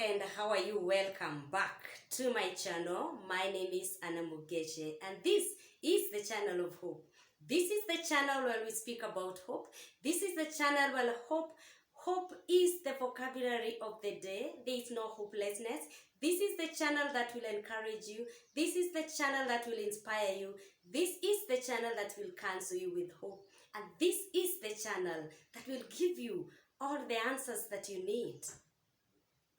and how are you? Welcome back to my channel. My name is Anna Mugeche and this is the channel of hope. This is the channel where we speak about hope. This is the channel where hope is the vocabulary of the day. There is no hopelessness. This is the channel that will encourage you. This is the channel that will inspire you. This is the channel that will counsel you with hope. And this is the channel that will give you all the answers that you need.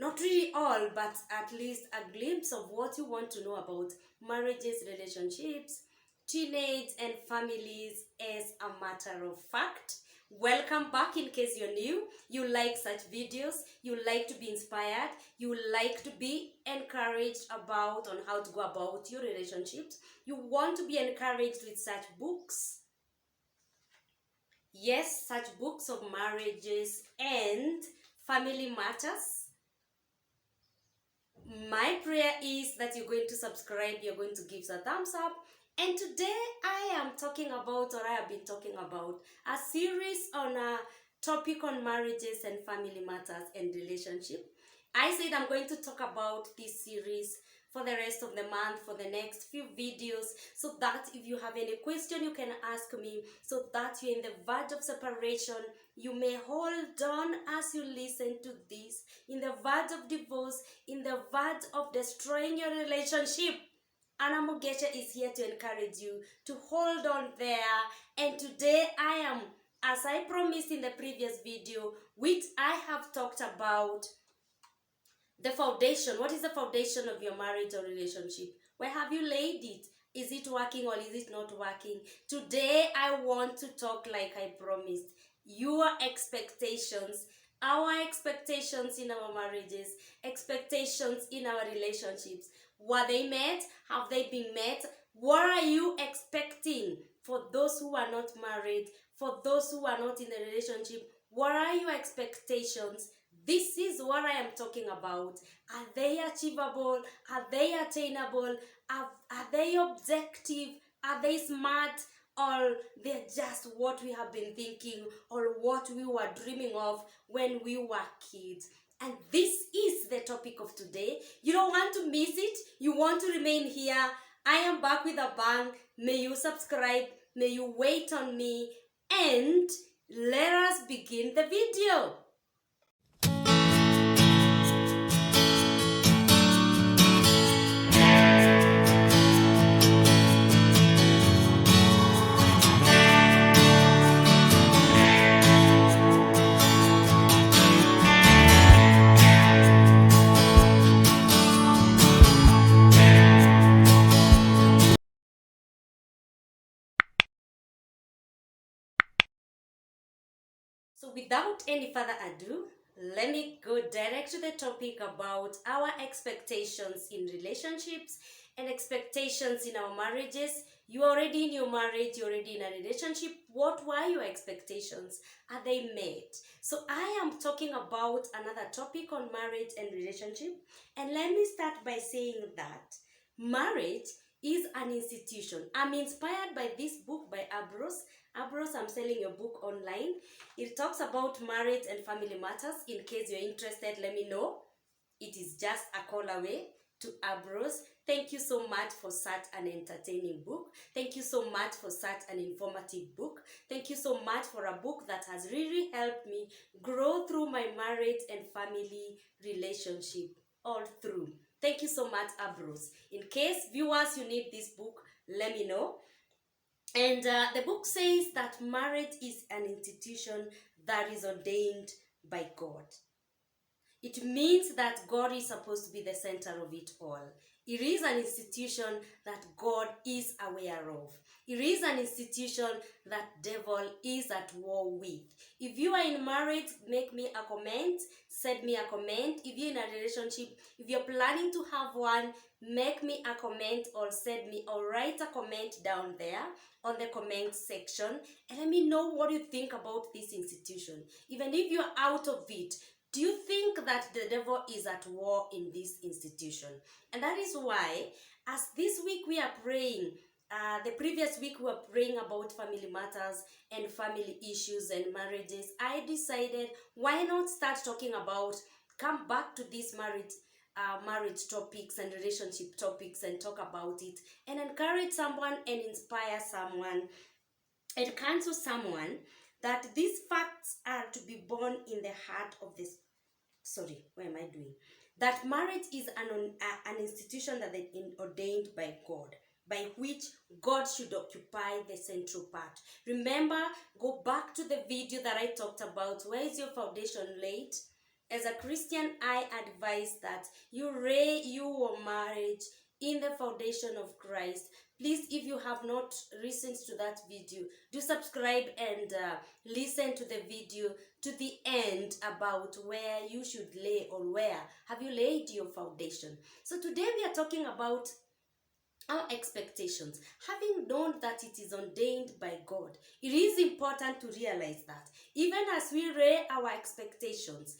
Not really all, but at least a glimpse of what you want to know about marriages, relationships, teenage and families as a matter of fact. Welcome back. In case you're new, you like such videos, you like to be inspired, you like to be encouraged about on how to go about your relationships, you want to be encouraged with such books. Yes, such books of marriages and family matters. My prayer is that you're going to subscribe, you're going to give a thumbs up. And today I am talking about, or I have been talking about, a series on a topic on marriages and family matters and relationship. I said I'm going to talk about this series for the rest of the month, for the next few videos, so that if you have any question you can ask me, so that you're in the verge of separation, you may hold on as you listen to this, in the verge of divorce, in the verge of destroying your relationship. Anna Mugeche is here to encourage you to hold on there. And today I am, as I promised in the previous video, which I have talked about, the foundation. What is the foundation of your marriage or relationship? Where have you laid it? Is it working or is it not working? Today I want to talk like I promised. Your expectations, our expectations in our marriages, expectations in our relationships. Were they met? Have they been met? What are you expecting for those who are not married, for those who are not in a relationship? What are your expectations? This is what I am talking about. Are they achievable? Are they attainable? Are they objective? Are they smart? Or they're just what we have been thinking or what we were dreaming of when we were kids? And this is the topic of today. You don't want to miss it. You want to remain here. I am back with a bang. May you subscribe. May you wait on me. And let us begin the video. So without any further ado, let me go direct to the topic about our expectations in relationships and expectations in our marriages. You're already in your marriage, you're already in a relationship. What were your expectations? Are they met? So I am talking about another topic on marriage and relationship. And let me start by saying that marriage is an institution. I'm inspired by this book by Ambrose. Ambrose, I'm selling your book online. It talks about marriage and family matters. In case you're interested, let me know. It is just a call away to Ambrose. Thank you so much for such an entertaining book. Thank you so much for such an informative book. Thank you so much for a book that has really helped me grow through my marriage and family relationship all through. Thank you so much, Ambrose. In case viewers, you need this book, let me know. And the book says that marriage is an institution that is ordained by God. It means that God is supposed to be the center of it all. It is an institution that God is aware of. It is an institution that devil is at war with. If you are in marriage, make me a comment, send me a comment. If you're in a relationship, if you're planning to have one, make me a comment or send me or write a comment down there on the comment section and let me know what you think about this institution. Even if you're out of it, do you think that the devil is at war in this institution? And that is why, as this week we are praying, the previous week we were praying about family matters and family issues and marriages, I decided why not start talking about come back to these marriage topics and relationship topics and talk about it and encourage someone and inspire someone and counsel someone that these facts are to be born in the heart of this. Sorry, what am I doing? That marriage is an institution that is ordained by God, by which God should occupy the central part. Remember, go back to the video that I talked about. Where is your foundation laid? As a Christian, I advise that you lay your marriage in the foundation of Christ. Please, if you have not listened to that video, do subscribe and listen to the video to the end about where you should lay or where have you laid your foundation. So today we are talking about our expectations. Having known that it is ordained by God, it is important to realize that even as we lay our expectations,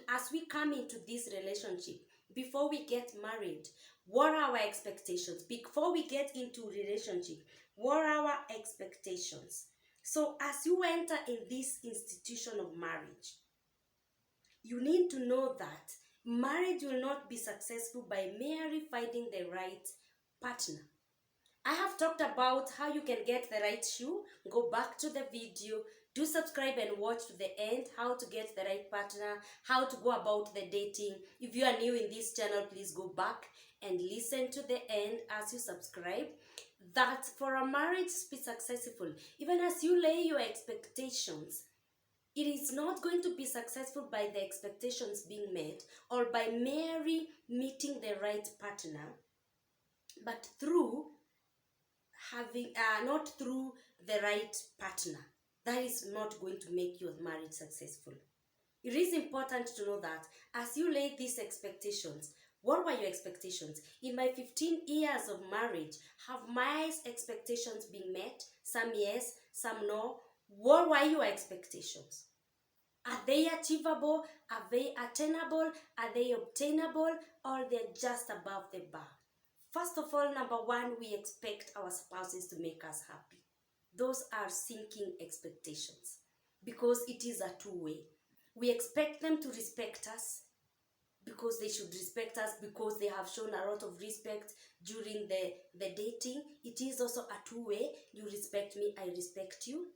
as we come into this relationship, before we get married, what are our expectations? Before we get into relationship, what are our expectations? So as you enter in this institution of marriage, you need to know that marriage will not be successful by merely finding the right partner. I have talked about how you can get the right shoe. Go back to the video, do subscribe and watch to the end, how to get the right partner, how to go about the dating. If you are new in this channel, please go back and listen to the end as you subscribe. That for a marriage to be successful, even as you lay your expectations, it is not going to be successful by the expectations being met or by merely meeting the right partner, but through having not through the right partner. That is not going to make your marriage successful. It is important to know that as you lay these expectations, what were your expectations? In my 15 years of marriage, have my expectations been met? Some yes, some no. What were your expectations? Are they achievable? Are they attainable? Are they obtainable? Or they're just above the bar? First of all, number one, we expect our spouses to make us happy. Those are sinking expectations because it is a two-way. We expect them to respect us because they should respect us because they have shown a lot of respect during the dating. It is also a two-way. You respect me, I respect you.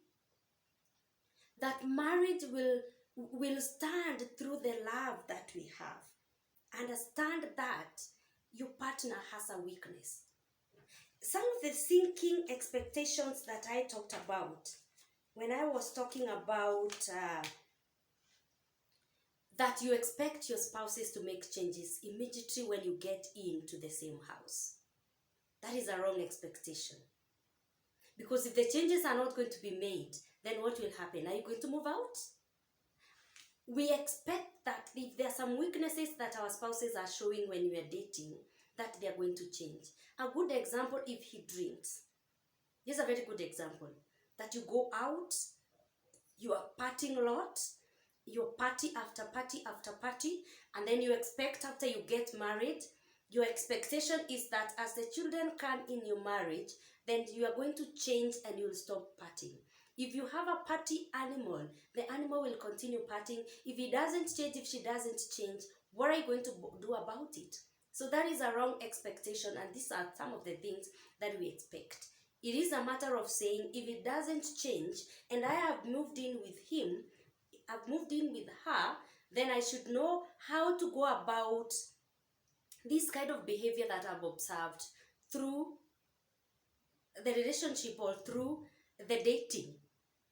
That marriage will stand through the love that we have. Understand that your partner has a weakness. Some of the sinking expectations that I talked about when I was talking about that you expect your spouses to make changes immediately when you get into the same house. That is a wrong expectation. Because if the changes are not going to be made, then what will happen? Are you going to move out? We expect that if there are some weaknesses that our spouses are showing when we are dating, that they are going to change. A good example, if he drinks. Here's a very good example. That you go out, you are partying a lot, you party after party after party, and then you expect after you get married, your expectation is that as the children come in your marriage, then you are going to change and you'll stop partying. If you have a party animal, the animal will continue partying. If he doesn't change, if she doesn't change, what are you going to do about it? So that is a wrong expectation, and these are some of the things that we expect. It is a matter of saying, if it doesn't change, and I have moved in with him, I've moved in with her, then I should know how to go about this kind of behavior that I've observed through the relationship or through the dating.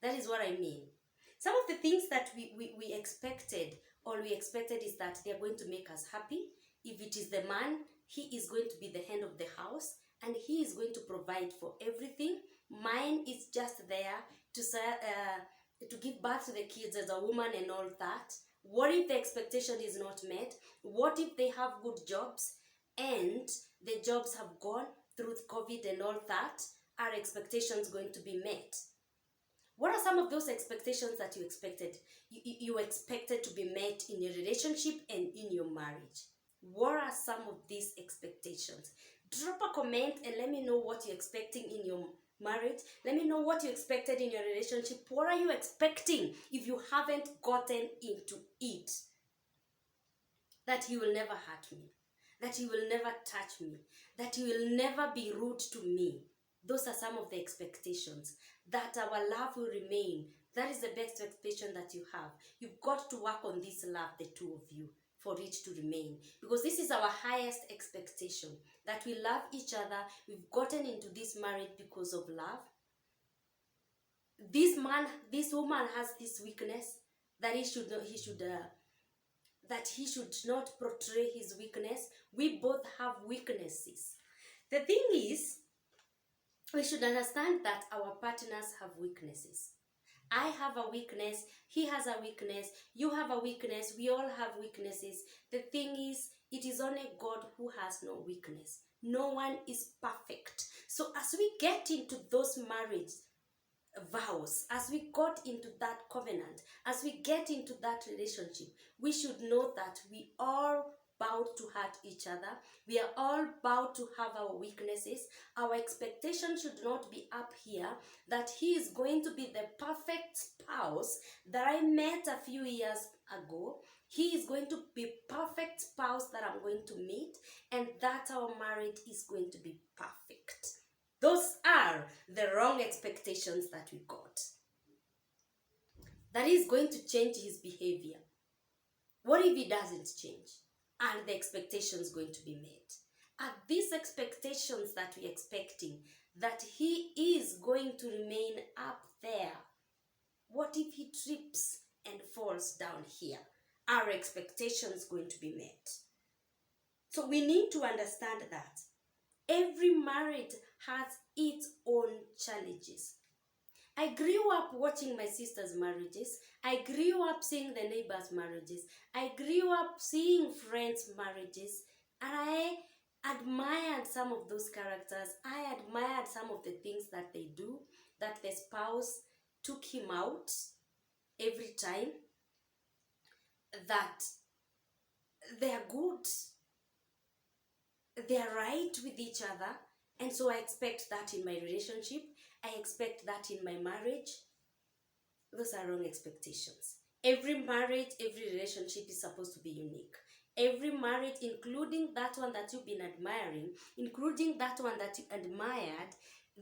That is what I mean. Some of the things that we expected is that they are going to make us happy. If it is the man, he is going to be the hand of the house and he is going to provide for everything. Mine is just there to give birth to the kids as a woman and all that. What if the expectation is not met? What if they have good jobs and the jobs have gone through COVID and all that? Are expectations going to be met? What are some of those expectations that you expected? You expected to be met in your relationship and in your marriage. What are some of these expectations? Drop a comment and let me know what you're expecting in your marriage. Let me know what you expected in your relationship. What are you expecting if you haven't gotten into it? that he will never hurt me, that he will never touch me, that he will never be rude to me. Those are some of the expectations. That our love will remain. That is the best expectation that you have. You've got to work on this love, the two of you, for it to remain. Because this is our highest expectation, that we love each other. We've gotten into this marriage because of love. This woman has this weakness that he should not portray his weakness. We both have weaknesses. The thing is, we should understand that our partners have weaknesses. I have a weakness, he has a weakness, you have a weakness, we all have weaknesses. The thing is, it is only God who has no weakness. No one is perfect. So as we get into those marriage vows, as we got into that covenant, as we get into that relationship, we should know that we are bound to hurt each other. We are all bound to have our weaknesses. Our expectation should not be up here that he is going to be the perfect spouse that I met a few years ago. He is going to be perfect spouse that I'm going to meet, and that our marriage is going to be perfect. Those are the wrong expectations that we got. That is going to change his behavior. What if he doesn't change? Are the expectations going to be met? Are these expectations that we're expecting, that he is going to remain up there? What if he trips and falls down here? Are expectations going to be met? So we need to understand that every marriage has its own challenges. I grew up watching my sister's marriages. I grew up seeing the neighbors' marriages. I grew up seeing friends' marriages. And I admired some of those characters. I admired some of the things that they do, that the spouse took him out every time, that they are good, they are right with each other. And so I expect that in my relationship. I expect that in my marriage. Those are wrong expectations. Every marriage, every relationship is supposed to be unique. Every marriage, including that one that you've been admiring, including that one that you admired,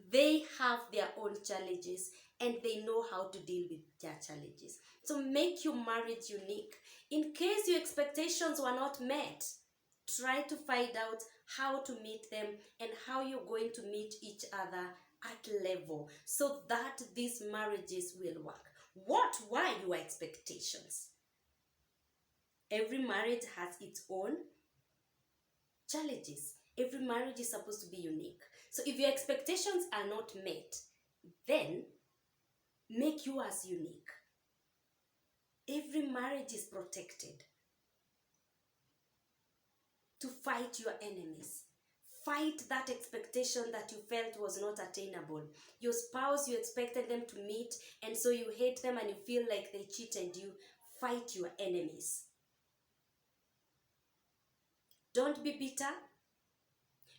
they have their own challenges and they know how to deal with their challenges. So make your marriage unique. In case your expectations were not met, try to find out how to meet them and how you're going to meet each other at level so that these marriages will work. What were your expectations? Every marriage has its own challenges. Every marriage is supposed to be unique. So if your expectations are not met, then make yours unique. Every marriage is protected. To fight your enemies. Fight that expectation that you felt was not attainable. Your spouse, you expected them to meet, and so you hate them and you feel like they cheated you. Fight your enemies. Don't be bitter.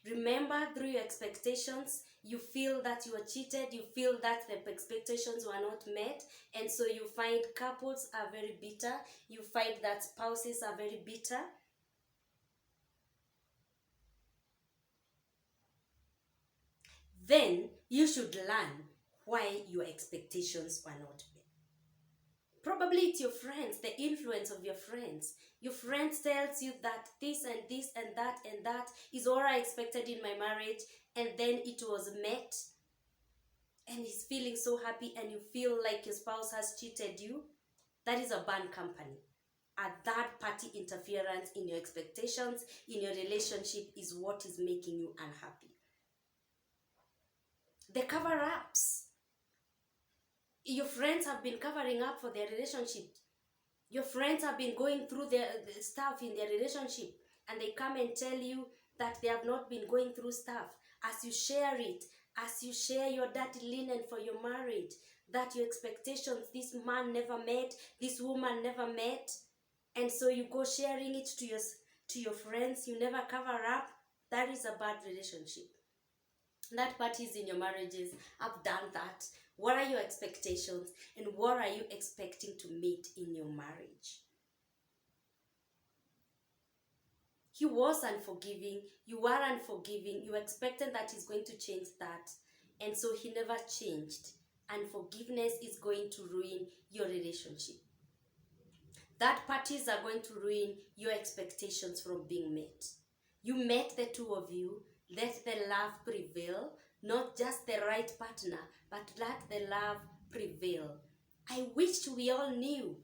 Remember, through your expectations, you feel that you were cheated, you feel that the expectations were not met, and so you find couples are very bitter. You find that spouses are very bitter. Then you should learn why your expectations were not met. Probably it's your friends, the influence of your friends. Your friends tells you that this and this and that is all I expected in my marriage, and then it was met, and he's feeling so happy, and you feel like your spouse has cheated you. That is a bad company. A third-party interference in your expectations, in your relationship, is what is making you unhappy. The cover-ups. Your friends have been covering up for their relationship. Your friends have been going through the stuff in their relationship, and they come and tell you that they have not been going through stuff. As you share it, as you share your dirty linen for your marriage, that your expectations, this man never met, this woman never met, and so you go sharing it to your friends, you never cover up. That is a bad relationship. That parties in your marriages have done that. What are your expectations, and what are you expecting to meet in your marriage? he was unforgiving, you are unforgiving, you expected that he's going to change that, and so he never changed. Unforgiveness is going to ruin your relationship. That parties are going to ruin your expectations from being met. You met the two of you, let the love prevail, not just the right partner, but let the love prevail. I wish we all knew.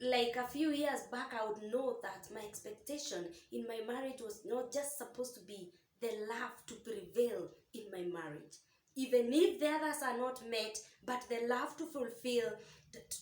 Like a few years back, I would know that my expectation in my marriage was not just supposed to be the love to prevail in my marriage. Even if the others are not met, but the love to fulfill,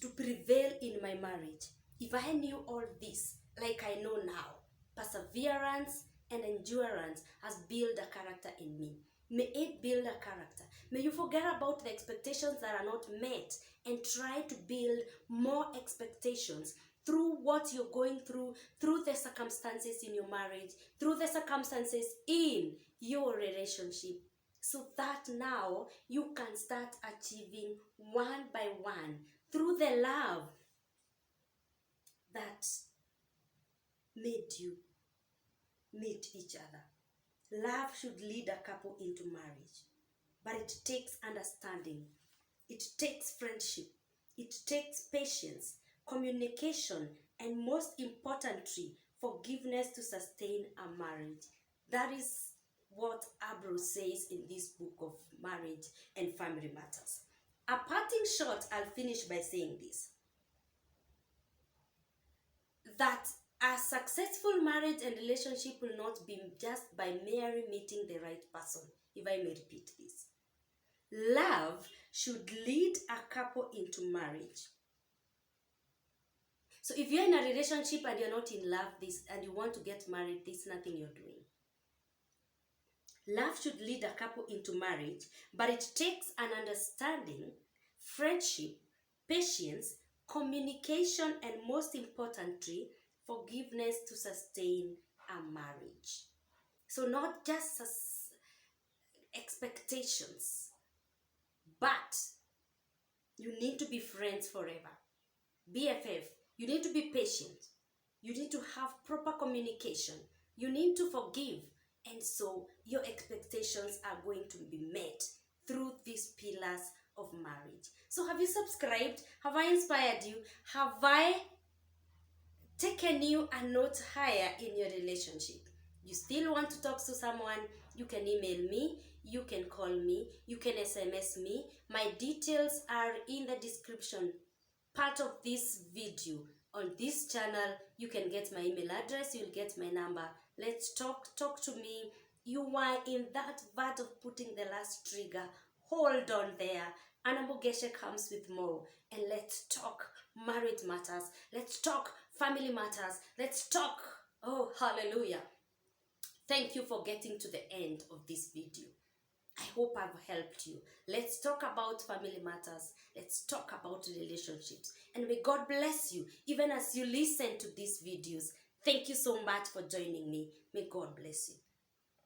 to prevail in my marriage. If I knew all this, like I know now, perseverance and endurance has built a character in me. May it build a character. May you forget about the expectations that are not met and try to build more expectations through what you're going through the circumstances in your marriage, through the circumstances in your relationship, so that now you can start achieving one by one through the love that made you meet each other. Love should lead a couple into marriage, but it takes understanding, it takes friendship, it takes patience, communication, and most importantly, forgiveness to sustain a marriage. That is what Abro says in this book of Marriage and Family Matters. A parting shot, I'll finish by saying this: that a successful marriage and relationship will not be just by merely meeting the right person. If I may repeat this, love should lead a couple into marriage. So if you're in a relationship and you're not in love, and you want to get married, there's nothing you're doing. Love should lead a couple into marriage, but it takes an understanding, friendship, patience, communication, and most importantly, forgiveness to sustain a marriage. So not just expectations, but you need to be friends forever. BFF, you need to be patient. You need to have proper communication. You need to forgive. And so your expectations are going to be met through these pillars of marriage. So have you subscribed? Have I inspired you? Have I taken you a note higher in your relationship? You still want to talk to someone? You can email me, you can call me, you can SMS me. My details are in the description part of this video. On this channel, you can get my email address, you'll get my number. Let's talk to me. You are in that part of putting the last trigger. Hold on there. Anna Mugeshe comes with more. And let's talk marriage matters. Let's talk family matters. Let's talk, oh, hallelujah. Thank you for getting to the end of this video. I hope I've helped you. Let's talk about family matters. Let's talk about relationships. And may God bless you even as you listen to these videos. Thank you so much for joining me. May God bless you.